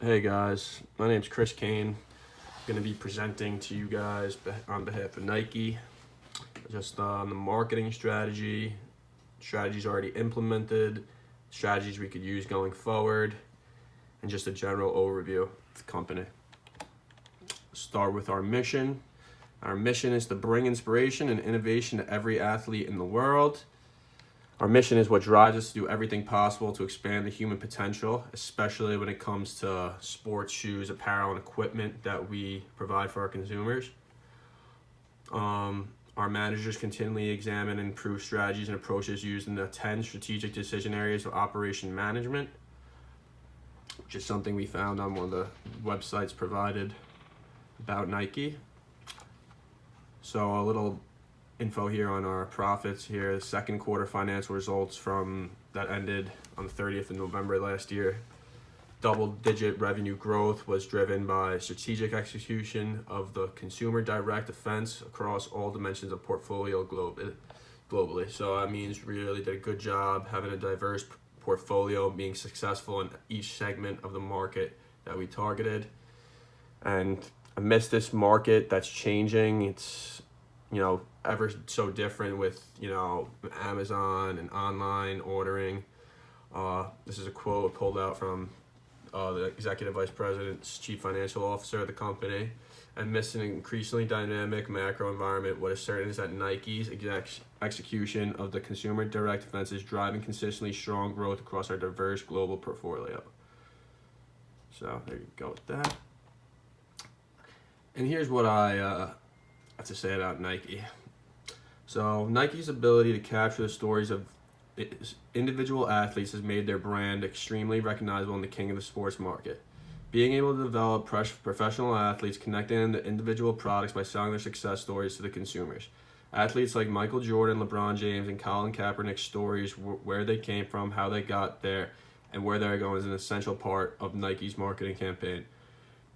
Hey guys, my name's Chris Kane. I'm going to be presenting to you guys on behalf of Nike, just on the marketing strategies already implemented, strategies we could use going forward, and just a general overview of the company. Start with our mission. Our mission is to bring inspiration and innovation to every athlete in the world. Our mission is what drives us to do everything possible to expand the human potential, especially when it comes to sports shoes, apparel, and equipment that we provide for our consumers. Our managers continually examine and improve strategies and approaches used in the 10 strategic decision areas of operation management, which is something we found on one of the websites provided about Nike. So a little info here on our profits here. The second quarter financial results from that ended on the 30th of November last year. Double-digit revenue growth was driven by strategic execution of the consumer direct offense across all dimensions of portfolio globally. So that means we really did a good job having a diverse portfolio, being successful in each segment of the market that we targeted. And amidst this market that's changing, it's ever so different with Amazon and online ordering. This is a quote pulled out from the executive vice president's chief financial officer of the company. Amidst an increasingly dynamic macro environment, what is certain is that Nike's execution of the consumer direct offense is driving consistently strong growth across our diverse global portfolio. So there you go with that. And here's what I have to say about Nike. So Nike's ability to capture the stories of individual athletes has made their brand extremely recognizable in the king of the sports market. Being able to develop professional athletes, connecting them to individual products by selling their success stories to the consumers. Athletes like Michael Jordan, LeBron James, and Colin Kaepernick's stories, where they came from, how they got there, and where they're going, is an essential part of Nike's marketing campaign.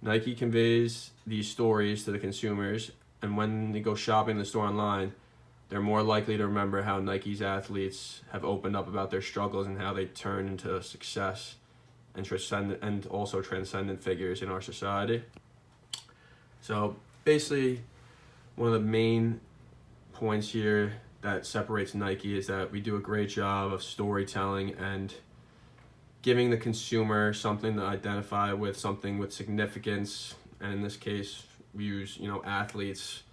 Nike conveys these stories to the consumers, and when they go shopping in the store online, they're more likely to remember how Nike's athletes have opened up about their struggles and how they turn into success and also transcendent figures in our society. So basically, one of the main points here that separates Nike is that we do a great job of storytelling and giving the consumer something to identify with, something with significance. And in this case, we use athletes.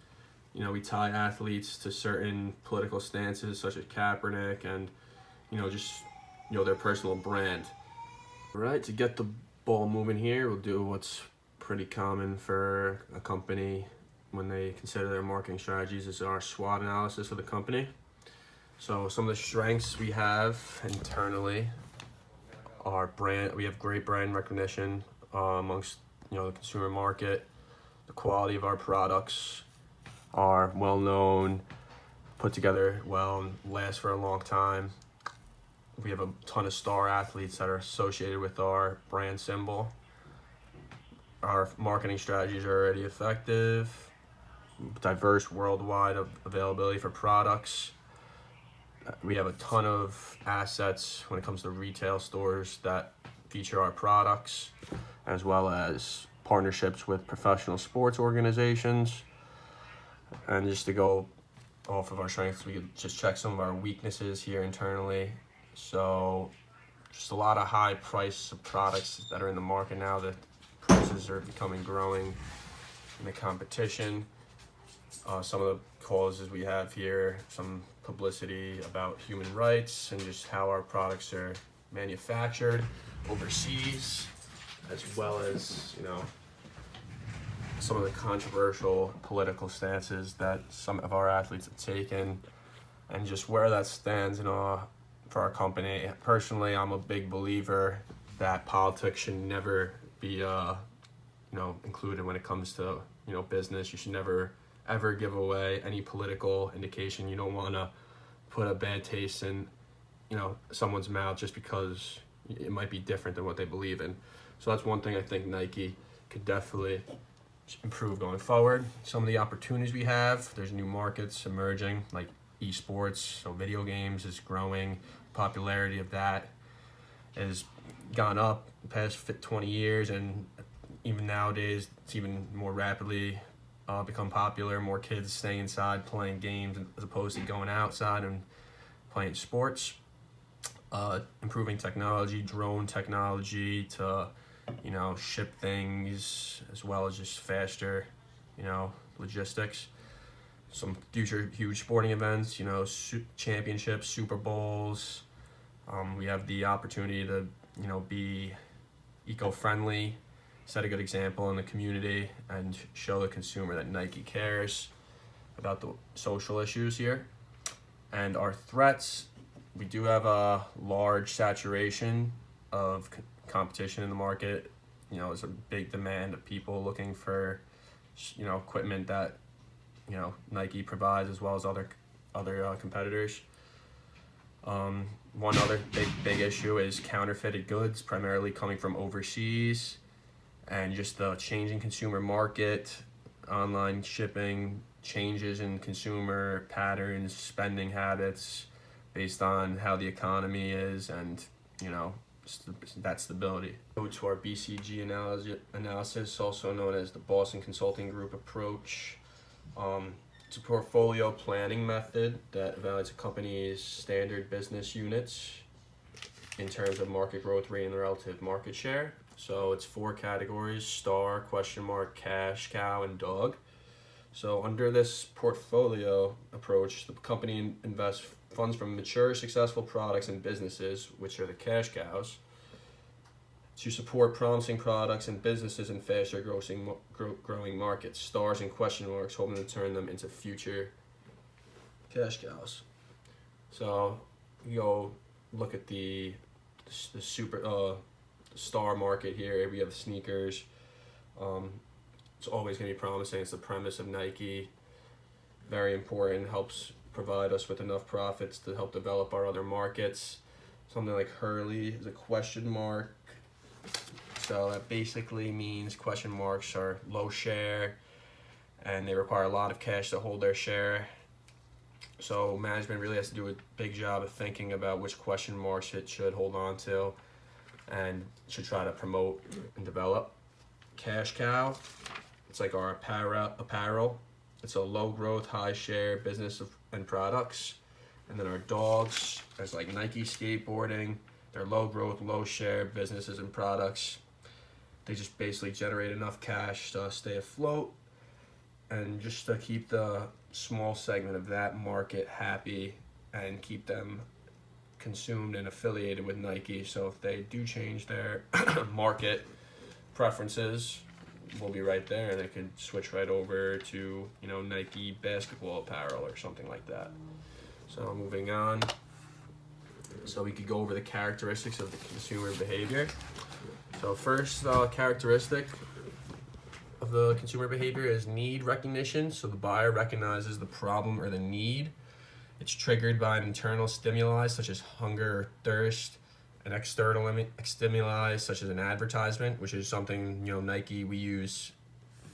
We tie athletes to certain political stances such as Kaepernick and their personal brand. All right, to get the ball moving here, we'll do what's pretty common for a company when they consider their marketing strategies is our SWOT analysis of the company. So some of the strengths we have internally are brand. We have great brand recognition amongst the consumer market. The quality of our products are well known, put together well, and last for a long time. We have a ton of star athletes that are associated with our brand symbol. Our marketing strategies are already effective. Diverse worldwide availability for products. We have a ton of assets when it comes to retail stores that feature our products, as well as partnerships with professional sports organizations. And just to go off of our strengths, we could just check some of our weaknesses here internally. So just a lot of high price products that are in the market now. The prices are becoming growing in the competition. Some of the causes we have here, some publicity about human rights and just how our products are manufactured overseas, as well as some of the controversial political stances that some of our athletes have taken, and just where that stands for our company. Personally, I'm a big believer that politics should never be included when it comes to business. You should never ever give away any political indication. You don't want to put a bad taste in someone's mouth just because it might be different than what they believe in. So that's one thing I think Nike could definitely improve going forward. Some of the opportunities we have, there's new markets emerging like esports, so video games is growing. Popularity of that is gone up the past 20 years, and even nowadays it's even more rapidly become popular. More kids staying inside playing games as opposed to going outside and playing sports. Improving technology, drone technology to, ship things, as well as just faster, logistics. Some future huge sporting events, championships, Super Bowls. We have the opportunity to, be eco-friendly, set a good example in the community, and show the consumer that Nike cares about the social issues here. And our threats, we do have a large saturation of competition in the market. There's a big demand of people looking for, equipment that, Nike provides, as well as other competitors. One other big issue is counterfeited goods, primarily coming from overseas, and just the changing consumer market, online shipping, changes in consumer patterns, spending habits based on how the economy is, and that stability. Go to our BCG analysis, also known as the Boston Consulting Group approach. It's a portfolio planning method that evaluates a company's standard business units in terms of market growth rate and relative market share. So it's 4 categories: star, question mark, cash cow, and dog. So under this portfolio approach, the company invests funds from mature, successful products and businesses, which are the cash cows, to support promising products and businesses in faster growing markets. Stars and question marks, hoping to turn them into future cash cows. So you go look at the star market here. We have sneakers. It's always going to be promising. It's the premise of Nike. Very important. Helps provide us with enough profits to help develop our other markets. Something like Hurley is a question mark. So that basically means question marks are low share and they require a lot of cash to hold their share. So management really has to do a big job of thinking about which question marks it should hold on to and should try to promote and develop. Cash cow, it's like our apparel. It's a low growth, high share business and products. And then our dogs, there's like Nike skateboarding. They're low growth, low share businesses and products. They just basically generate enough cash to stay afloat and just to keep the small segment of that market happy and keep them consumed and affiliated with Nike. So if they do change their market preferences, we'll be right there, and they could switch right over to Nike basketball apparel or something like that. So moving on, so we could go over the characteristics of the consumer behavior. So first characteristic of the consumer behavior is need recognition. So the buyer recognizes the problem or the need. It's triggered by an internal stimuli such as hunger or thirst, an external stimuli such as an advertisement, which is something Nike we use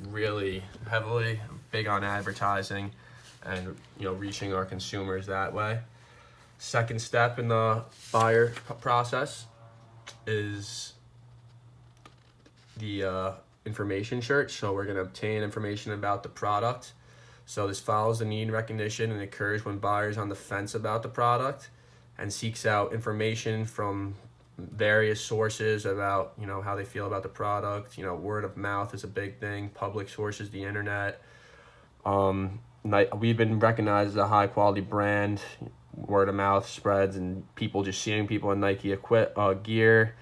really heavily, big on advertising and reaching our consumers that way. Second step in the buyer process is the information search. So we're going to obtain information about the product. So this follows the need recognition and occurs when buyers on the fence about the product and seeks out information from various sources about how they feel about the product. Word of mouth is a big thing, public sources, the internet. We've been recognized as a high quality brand. Word of mouth spreads, and people just seeing people in Nike gear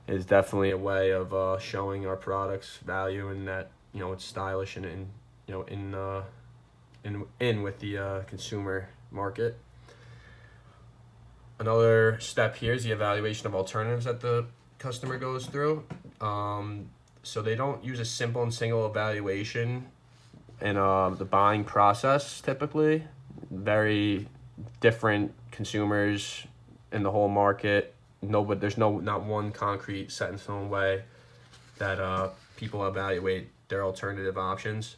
is definitely a way of showing our product's value, and that it's stylish and in with the consumer market. Another step here is the evaluation of alternatives that the customer goes through. So they don't use a simple and single evaluation in the buying process typically. Very different consumers in the whole market. There's not one concrete set in stone way that people evaluate their alternative options.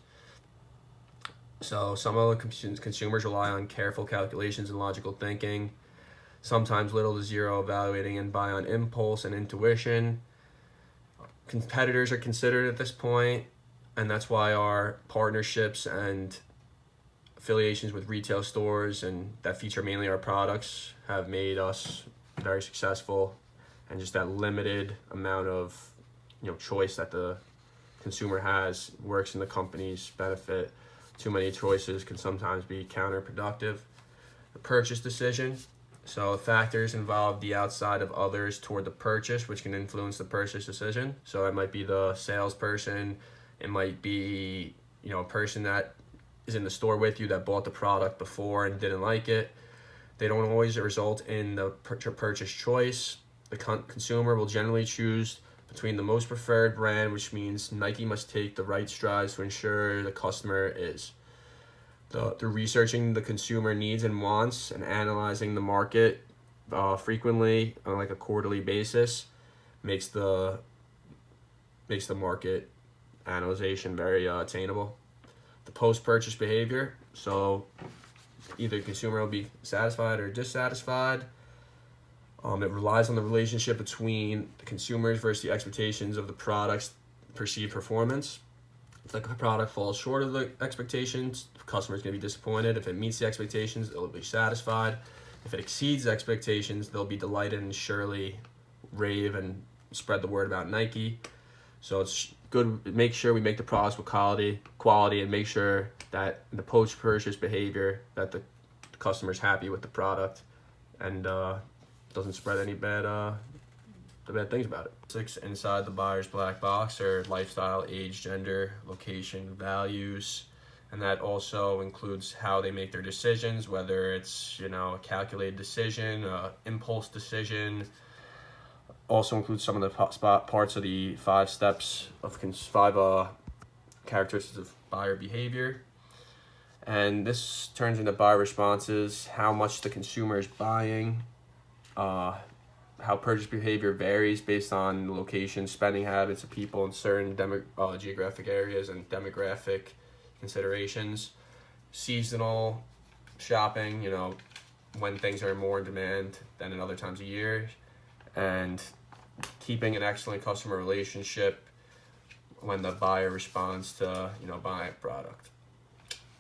So some of the consumers rely on careful calculations and logical thinking. sometimes little to zero evaluating and buy on impulse and intuition. Competitors are considered at this point, and that's why our partnerships and affiliations with retail stores and that feature mainly our products have made us very successful, and just that limited amount of choice that the consumer has works in the company's benefit. Too many choices can sometimes be counterproductive. The purchase decision. So factors involve the outside of others toward the purchase, which can influence the purchase decision. So it might be the salesperson. It might be a person that is in the store with you that bought the product before and didn't like it. They don't always result in the purchase choice. The consumer will generally choose between the most preferred brand, which means Nike must take the right strides to ensure the customer is. Through researching the consumer needs and wants and analyzing the market frequently on like a quarterly basis makes the market analyzation very attainable. The post-purchase behavior. So either the consumer will be satisfied or dissatisfied. It relies on the relationship between the consumers versus the expectations of the product's perceived performance. If the product falls short of the expectations, the customer is going to be disappointed. If it meets the expectations, they'll be satisfied. If it exceeds expectations, they'll be delighted and surely rave and spread the word about Nike. So it's good to make sure we make the products with quality, and make sure that the post-purchase behavior that the customer's happy with the product and doesn't spread any bad things about it. 6 inside the buyer's black box are lifestyle, age, gender, location, values, and that also includes how they make their decisions, whether it's a calculated decision, impulse decision. Also includes some of the parts of the 5 steps of 5 characteristics of buyer behavior. And this turns into buyer responses, how much the consumer is buying, how purchase behavior varies based on location, spending habits of people in certain geographic areas and demographic considerations, seasonal shopping, when things are more in demand than in other times of year, and keeping an excellent customer relationship when the buyer responds to buying a product.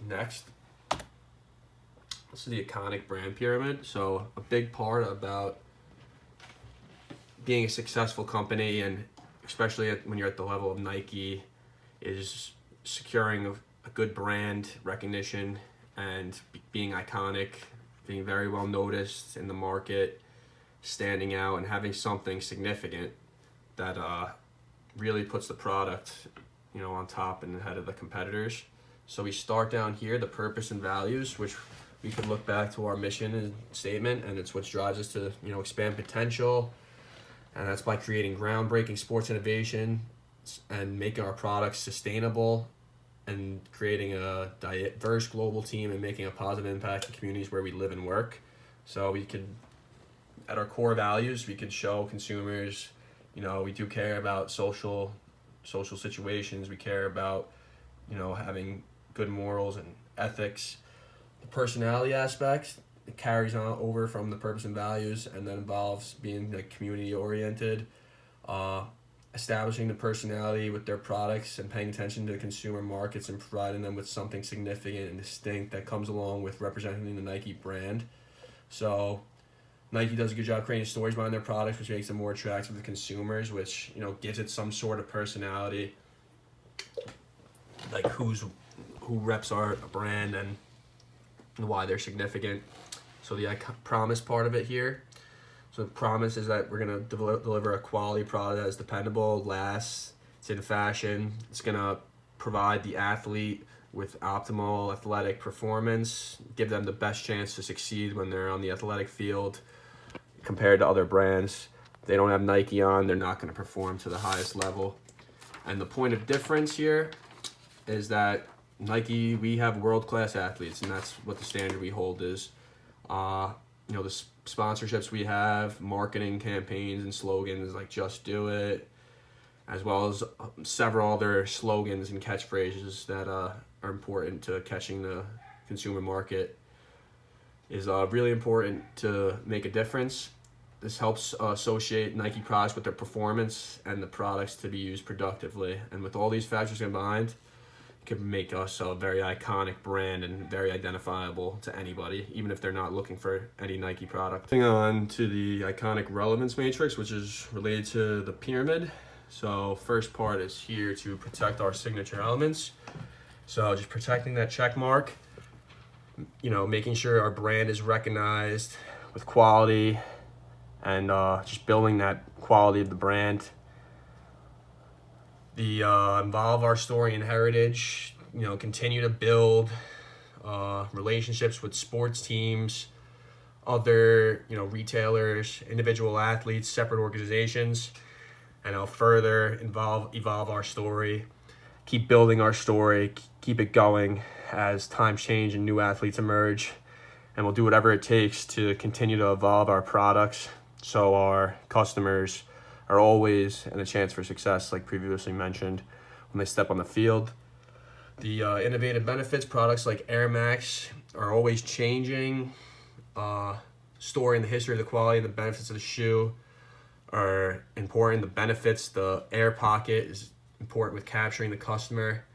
Next, this is the iconic brand pyramid. So a big part about being a successful company, and especially when you're at the level of Nike, is securing a good brand recognition and being iconic, being very well noticed in the market, standing out, and having something significant that really puts the product on top and ahead of the competitors. So we start down here, the purpose and values, which we could look back to our mission and statement, and it's what drives us to expand potential, and that's by creating groundbreaking sports innovation and making our products sustainable and creating a diverse global team and making a positive impact in communities where we live and work. So we could, at our core values, we could show consumers, we do care about social situations. We care about, having good morals and ethics. The personality aspects, it carries on over from the purpose and values, and then involves being community oriented, establishing the personality with their products and paying attention to the consumer markets and providing them with something significant and distinct that comes along with representing the Nike brand. So Nike does a good job creating stories behind their products, which makes them more attractive to consumers, which gives it some sort of personality, like who reps our brand and why they're significant. So the promise part of it here. So the promise is that we're gonna deliver a quality product that is dependable, lasts, it's in fashion, it's gonna provide the athlete with optimal athletic performance, give them the best chance to succeed when they're on the athletic field compared to other brands. If they don't have Nike on, they're not gonna perform to the highest level. And the point of difference here is that Nike, we have world-class athletes, and that's what the standard we hold is. The sponsorships we have, marketing campaigns and slogans like Just Do It, as well as several other slogans and catchphrases that are important to catching the consumer market. is really important to make a difference. This helps associate Nike products with their performance and the products to be used productively. And with all these factors combined, it can make us a very iconic brand and very identifiable to anybody, even if they're not looking for any Nike product. Moving on to the iconic relevance matrix, which is related to the pyramid. So first part is here to protect our signature elements. So just protecting that check mark, making sure our brand is recognized with quality, and just building that quality of the brand. Involve our story and heritage, continue to build relationships with sports teams, other, retailers, individual athletes, separate organizations, and I'll further evolve our story, keep building our story, keep it going as times change and new athletes emerge, and we'll do whatever it takes to continue to evolve our products so our customers are always in a chance for success, like previously mentioned, when they step on the field. The innovative benefits, products like Air Max are always changing, storing the history of the quality and the benefits of the shoe are important. The benefits, the air pocket is important with capturing the customer,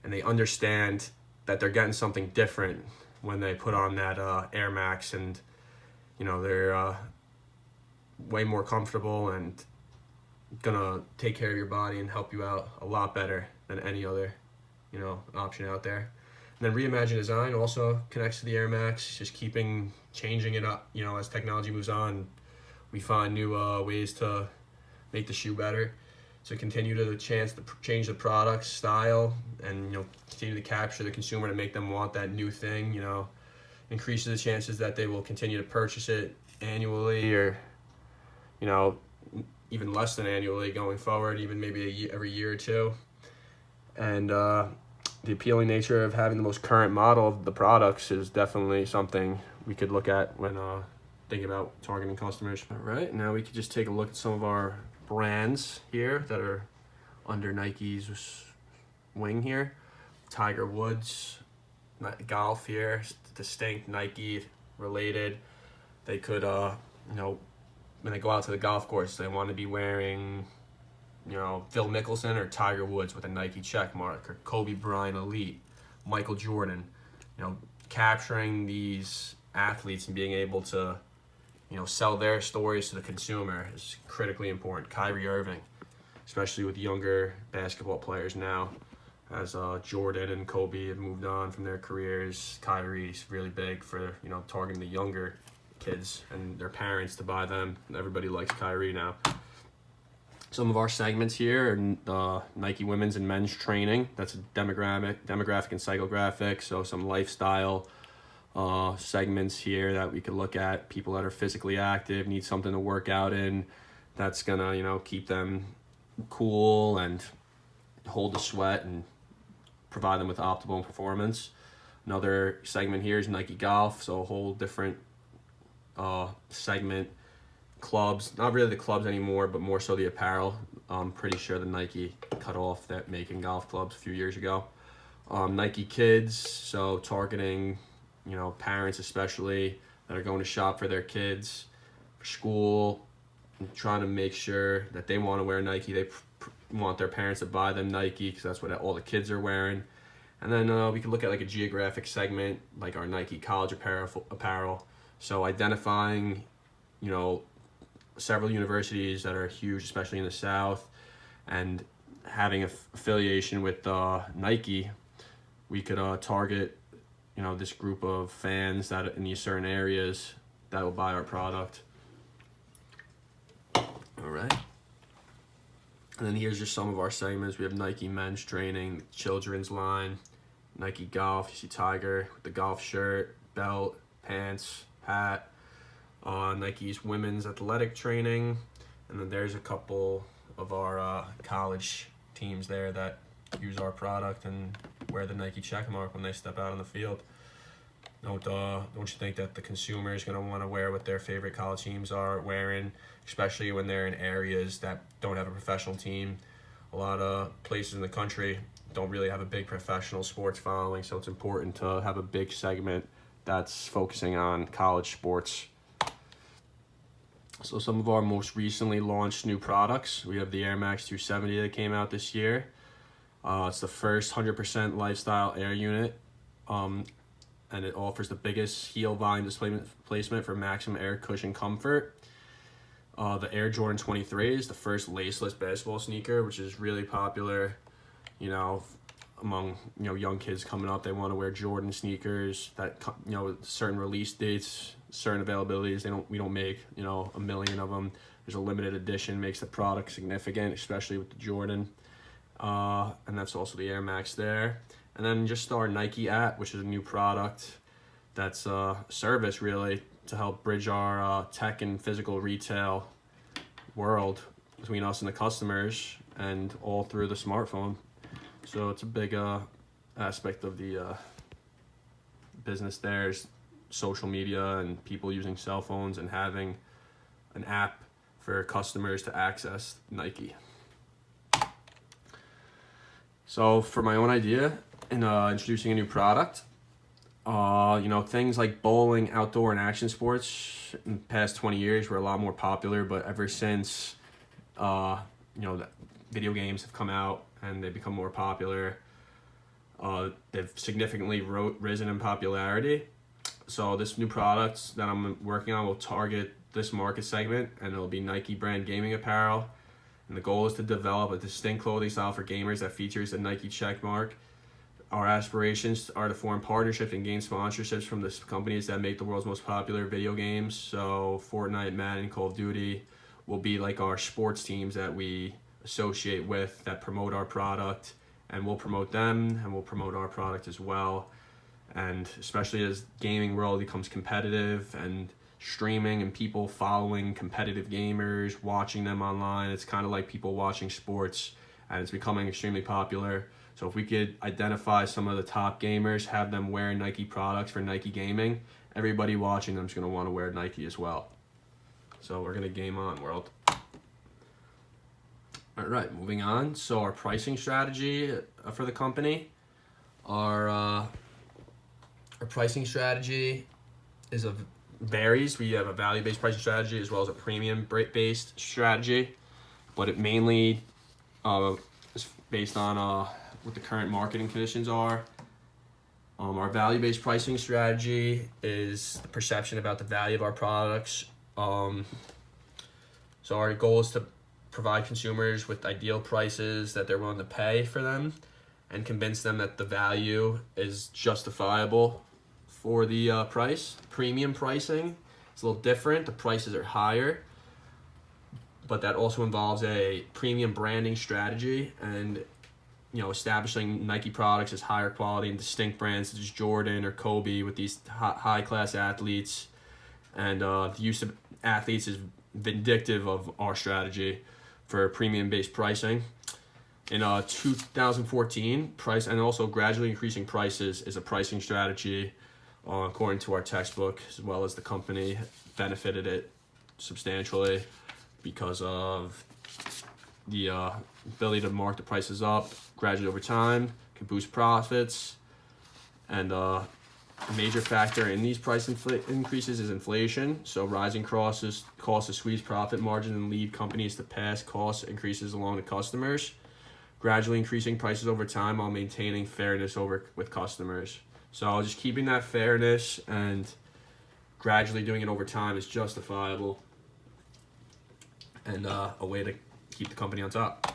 and they understand that they're getting something different when they put on that Air Max, and they're way more comfortable and gonna take care of your body and help you out a lot better than any other option out there. And then Reimagine Design also connects to the Air Max, just changing it up as technology moves on. We find new ways to make the shoe better, so continue to chance to change the product style and continue to capture the consumer to make them want that new thing. Increases the chances that they will continue to purchase it annually, or even less than annually going forward, even maybe every year or two. And the appealing nature of having the most current model of the products is definitely something we could look at when thinking about targeting customers. All right, now we could just take a look at some of our brands here that are under Nike's wing here. Tiger Woods, golf here, distinct Nike related. They could, when they go out to the golf course, they want to be wearing, Phil Mickelson or Tiger Woods with a Nike check mark, or Kobe Bryant Elite, Michael Jordan. Capturing these athletes and being able to, sell their stories to the consumer is critically important. Kyrie Irving, especially with younger basketball players now, as Jordan and Kobe have moved on from their careers. Kyrie's really big for, targeting the younger kids and their parents to buy them. Everybody likes Kyrie now. Some of our segments here are Nike women's and men's training. That's a demographic and psychographic, so some lifestyle segments here that we could look at. People that are physically active, need something to work out in, that's gonna keep them cool and hold the sweat and provide them with optimal performance. Another segment here is Nike Golf, so a whole different segment. Clubs, not really the clubs anymore, but more so the apparel. I'm pretty sure the Nike cut off that making golf clubs a few years ago. Nike Kids, so targeting parents especially that are going to shop for their kids for school, and trying to make sure that they want to wear Nike. They want their parents to buy them Nike because that's what all the kids are wearing. And then we could look at like a geographic segment, like our Nike college apparel. So identifying, several universities that are huge, especially in the South, and having an affiliation with Nike, we could target, this group of fans that in these certain areas that will buy our product. All right. And then here's just some of our segments. We have Nike men's training, children's line, Nike golf. You see Tiger with the golf shirt, belt, pants, hat. Nike's women's athletic training, and then there's a couple of our college teams there that use our product and wear the Nike check mark when they step out on the field. Don't you think that the consumer is going to want to wear what their favorite college teams are wearing, especially when they're in areas that don't have a professional team? A lot of places in the country don't really have a big professional sports following, so it's important to have a big segment that's focusing on college sports. So some of our most recently launched new products, we have the Air Max 270 that came out this year. It's the first 100% lifestyle air unit, and it offers the biggest heel volume displacement for maximum air cushion comfort. The Air Jordan 23 is the first laceless basketball sneaker, which is really popular, among young kids coming up. They want to wear Jordan sneakers that certain release dates, certain availabilities. We don't make a million of them. There's a limited edition, makes the product significant, especially with the Jordan. And that's also the Air Max there. And then just our Nike app, which is a new product that's a service really to help bridge our tech and physical retail world between us and the customers, and all through the smartphone. So it's a big aspect of the business there is social media and people using cell phones and having an app for customers to access Nike. So for my own idea in introducing a new product, things like bowling, outdoor and action sports in the past 20 years were a lot more popular, but ever since the video games have come out and they become more popular, they've significantly risen in popularity. So this new product that I'm working on will target this market segment, and it'll be Nike brand gaming apparel. And the goal is to develop a distinct clothing style for gamers that features a Nike check mark. Our aspirations are to form partnerships and gain sponsorships from the companies that make the world's most popular video games. So Fortnite, Madden, Call of Duty will be like our sports teams that we associate with that promote our product, and we'll promote them and we'll promote our product as well. And especially as gaming world becomes competitive and streaming and people following competitive gamers, watching them online, it's kind of like people watching sports, and it's becoming extremely popular. So if we could identify some of the top gamers, have them wear Nike products for Nike gaming, everybody watching them is going to want to wear Nike as well. So we're going to game on, world. All right, moving on. So our pricing strategy for the company, our pricing strategy varies. We have a value-based pricing strategy as well as a premium-based strategy, but it mainly is based on what the current marketing conditions are. Our value-based pricing strategy is the perception about the value of our products. So our goal is to provide consumers with ideal prices that they're willing to pay for them, and convince them that the value is justifiable for the price. Premium pricing is a little different. The prices are higher, but that also involves a premium branding strategy and establishing Nike products as higher quality and distinct brands such as Jordan or Kobe with these high class athletes. And the use of athletes is vindictive of our strategy for premium based pricing. In 2014, price and also gradually increasing prices is a pricing strategy according to our textbook, as well as the company benefited it substantially because of the ability to mark the prices up gradually over time, can boost profits. And a major factor in these price increases is inflation. So rising costs to squeeze profit margin and lead companies to pass cost increases along to customers, gradually increasing prices over time while maintaining fairness with customers. So just keeping that fairness and gradually doing it over time is justifiable and a way to keep the company on top.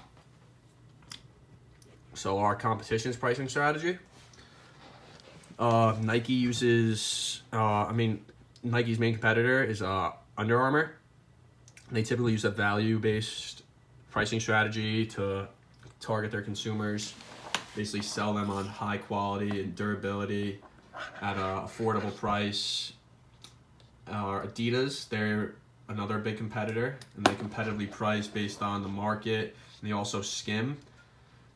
So our competition's pricing strategy. Nike uses, Nike's main competitor is Under Armour. They typically use a value-based pricing strategy to target their consumers, basically sell them on high quality and durability at an affordable price. Adidas, they're another big competitor, and they competitively price based on the market, and they also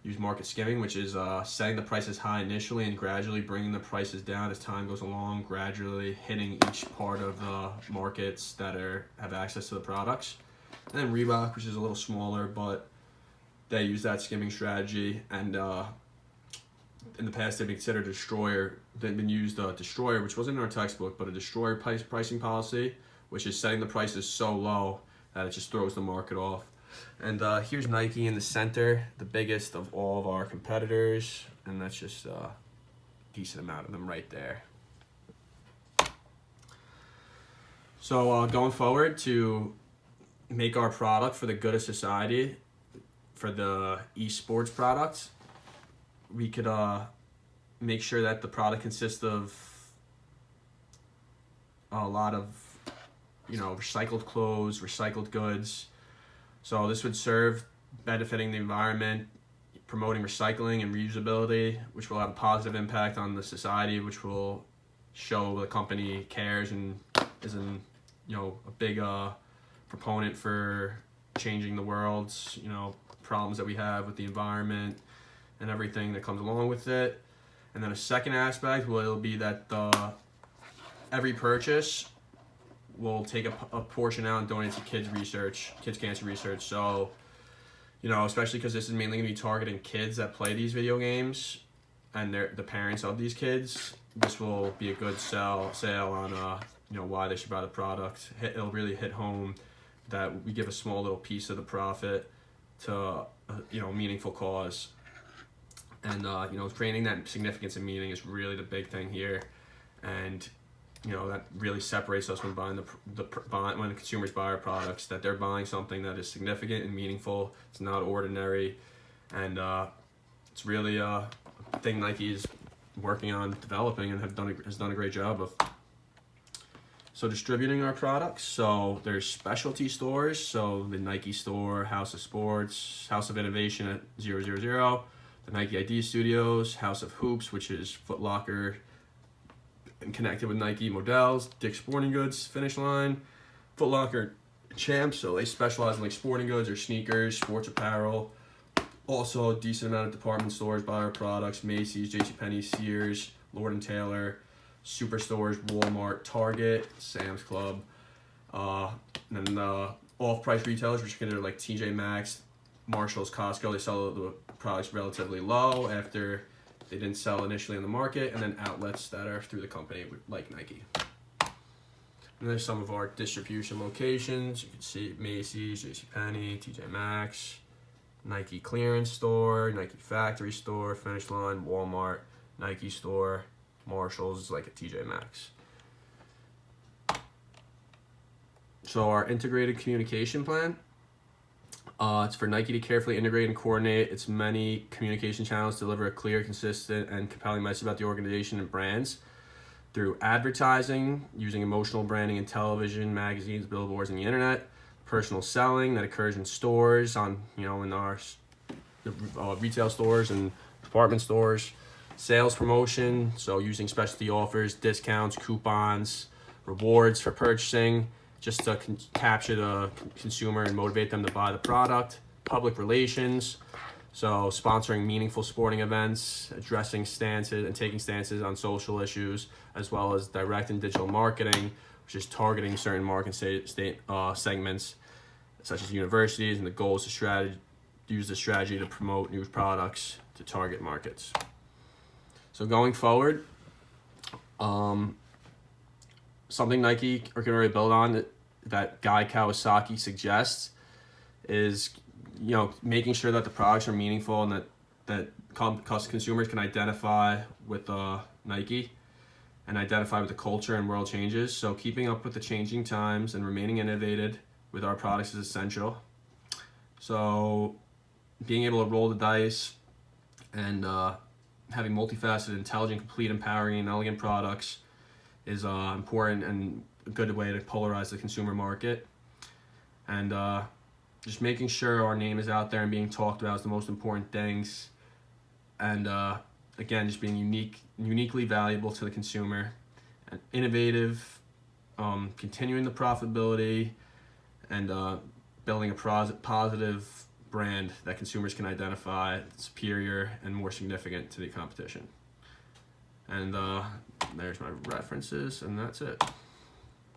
use market skimming, which is setting the prices high initially and gradually bringing the prices down as time goes along, gradually hitting each part of the markets that have access to the products. And then Reebok, which is a little smaller, but they use that skimming strategy, and in the past they've been considered a destroyer. They've been used destroyer, which wasn't in our textbook, but a destroyer pricing policy, which is setting the prices so low that it just throws the market off. And here's Nike in the center, the biggest of all of our competitors, and that's just a decent amount of them right there. So going forward, to make our product for the good of society, for the esports products, we could make sure that the product consists of a lot of, recycled clothes, recycled goods. So this would serve benefiting the environment, promoting recycling and reusability, which will have a positive impact on the society, which will show the company cares and is a big proponent for changing the world's problems that we have with the environment and everything that comes along with it. And then a second aspect will be that every purchase will take a portion out and donate to kids cancer research. So, especially because this is mainly going to be targeting kids that play these video games and the parents of these kids, this will be a good sale on why they should buy the product. It'll really hit home that we give a small little piece of the profit to a meaningful cause. And creating that significance and meaning is really the big thing here. And that really separates us when buying when the consumers buy our products, that they're buying something that is significant and meaningful. It's not ordinary, and it's really a thing Nike is working on developing and has done a great job of. So distributing our products, so there's specialty stores, so the Nike store, House of Sports, House of Innovation at 000, the Nike ID Studios, House of Hoops, which is Foot Locker and connected with Nike models, Dick's Sporting Goods, Finish Line, Foot Locker, Champs, so they specialize in like sporting goods or sneakers, sports apparel. Also a decent amount of department stores buy our products, Macy's, JCPenney, Sears, Lord & Taylor, Superstores, Walmart, Target, Sam's Club, and then off-price retailers, which are considered like TJ Maxx, Marshalls, Costco. They sell the products relatively low after they didn't sell initially in the market, and then outlets that are through the company like Nike. And there's some of our distribution locations. You can see Macy's, JCPenney, TJ Maxx, Nike Clearance Store, Nike Factory Store, Finish Line, Walmart, Nike Store, Marshalls is like a TJ Maxx. So our integrated communication plan, it's for Nike to carefully integrate and coordinate its many communication channels to deliver a clear, consistent, and compelling message about the organization and brands through advertising, using emotional branding in television, magazines, billboards, and the internet, personal selling that occurs in stores, in our retail stores and department stores, sales promotion, so using specialty offers, discounts, coupons, rewards for purchasing, just to capture the consumer and motivate them to buy the product. Public relations, so sponsoring meaningful sporting events, addressing stances and taking stances on social issues, as well as direct and digital marketing, which is targeting certain market segments, such as universities, and the goal is to use the strategy to promote new products to target markets. So going forward, something Nike are going to really build on that Guy Kawasaki suggests is, making sure that the products are meaningful and that consumers can identify with Nike and identify with the culture and world changes. So keeping up with the changing times and remaining innovative with our products is essential. So being able to roll the dice and having multifaceted, intelligent, complete, empowering, and elegant products is important and a good way to polarize the consumer market. And just making sure our name is out there and being talked about is the most important things. And again, just being uniquely valuable to the consumer, and innovative, continuing the profitability, and building a positive brand that consumers can identify superior and more significant to the competition. And there's my references, and that's it.